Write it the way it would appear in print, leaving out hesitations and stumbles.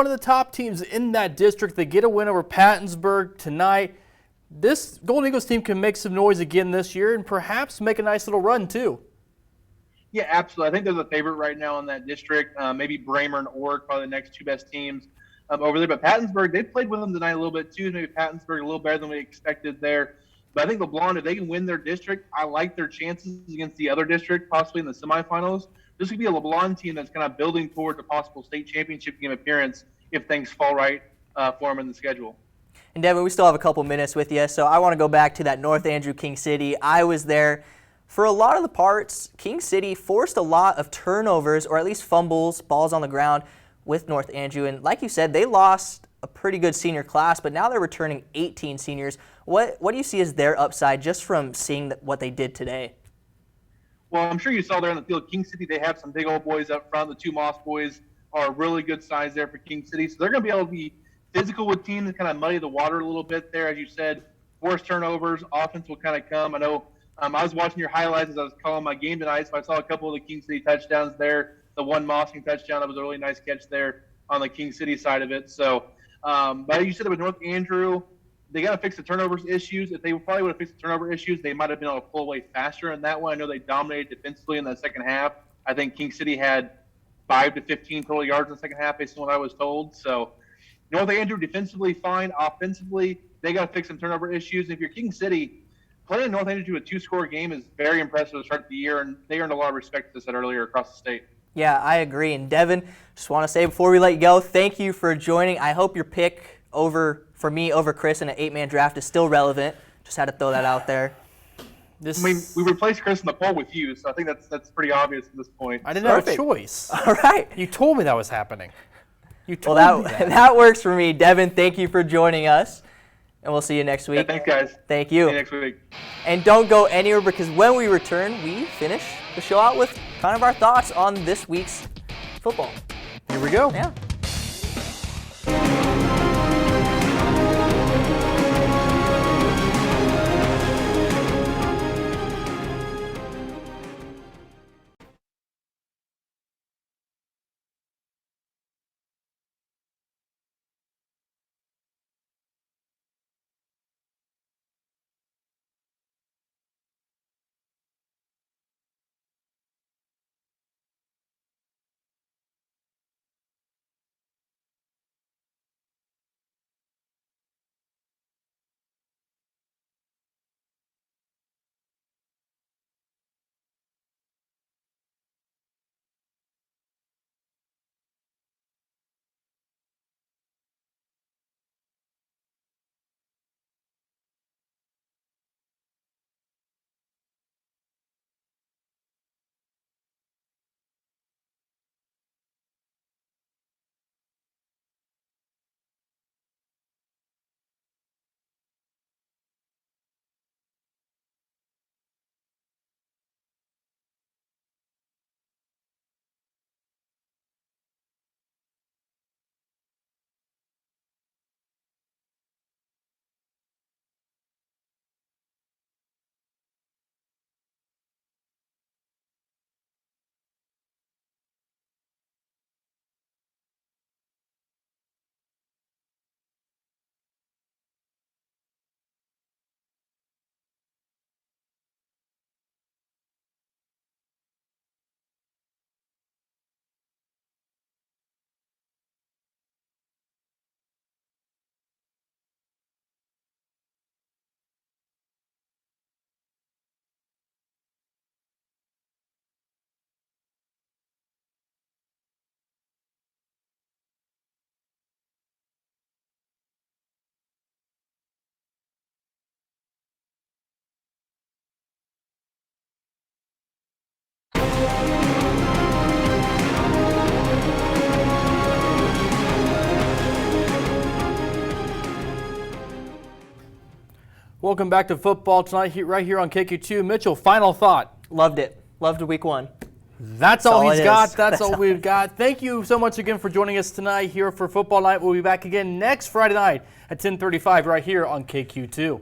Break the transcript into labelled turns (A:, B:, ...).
A: One of the top teams in that district. They get a win over Pattonsburg tonight. This Golden Eagles team can make some noise again this year and perhaps make a nice little run too.
B: Yeah, absolutely. I think they're the favorite right now in that district. Maybe Bramer and Ord, probably the next two best teams over there. But Pattonsburg, they played with them tonight a little bit too. Maybe Pattonsburg a little better than we expected there. But I think LeBlanc, if they can win their district, I like their chances against the other district, possibly in the semifinals. This could be a LeBlanc team that's kind of building towards a possible state championship game appearance if things fall right for them in the schedule.
C: And Devin, we still have a couple minutes with you, so I want to go back to that North Andrew King City. I was there. For a lot of the parts, King City forced a lot of turnovers, or at least fumbles, balls on the ground with North Andrew. And like you said, they lost a pretty good senior class, but now they're returning 18 seniors. What do you see as their upside just from seeing what they did today?
B: Well, I'm sure you saw there on the field, King City, they have some big old boys up front. The two Moss boys are really good size there for King City. So they're going to be able to be physical with teams and kind of muddy the water a little bit there. As you said, force turnovers, offense will kind of come. I know I was watching your highlights as I was calling my game tonight, so I saw a couple of the King City touchdowns there. The one Mossing touchdown, that was a really nice catch there on the King City side of it. So, but you said it with North Andrew, they got to fix the turnovers issues. If they probably would have fixed the turnover issues, they might have been able to pull away faster in that one. I know they dominated defensively in that second half. I think King City had 5 to 15 total yards in the second half based on what I was told. So North Andrew defensively fine. Offensively, they got to fix some turnover issues. And if you're King City, playing North Andrew to a 2-score game is very impressive to start the year, and they earned a lot of respect, as I said earlier, across the state.
C: Yeah, I agree. And Devin, just want to say before we let you go, thank you for joining. I hope your pick for me over Chris in an 8-man draft is still relevant. Just had to throw that out there.
B: I mean, we replaced Chris in the poll with you, so I think that's pretty obvious at this point.
A: I didn't have a choice.
C: All right.
A: You told me that was happening. You told me that.
C: That works for me. Devin, thank you for joining us. And we'll see you next week.
B: Yeah, thanks, guys.
C: Thank you.
B: See you next week.
C: And don't go anywhere, because when we return, we finish the show out with kind of our thoughts on this week's football.
A: Here we go.
C: Yeah.
A: Welcome back to football tonight, right here on KQ2. Mitchell, final thought.
C: Loved it. Loved week 1.
A: That's all he's got. That's all we've got. Thank you so much again for joining us tonight here for Football Night. We'll be back again next Friday night at 10:35 right here on KQ2.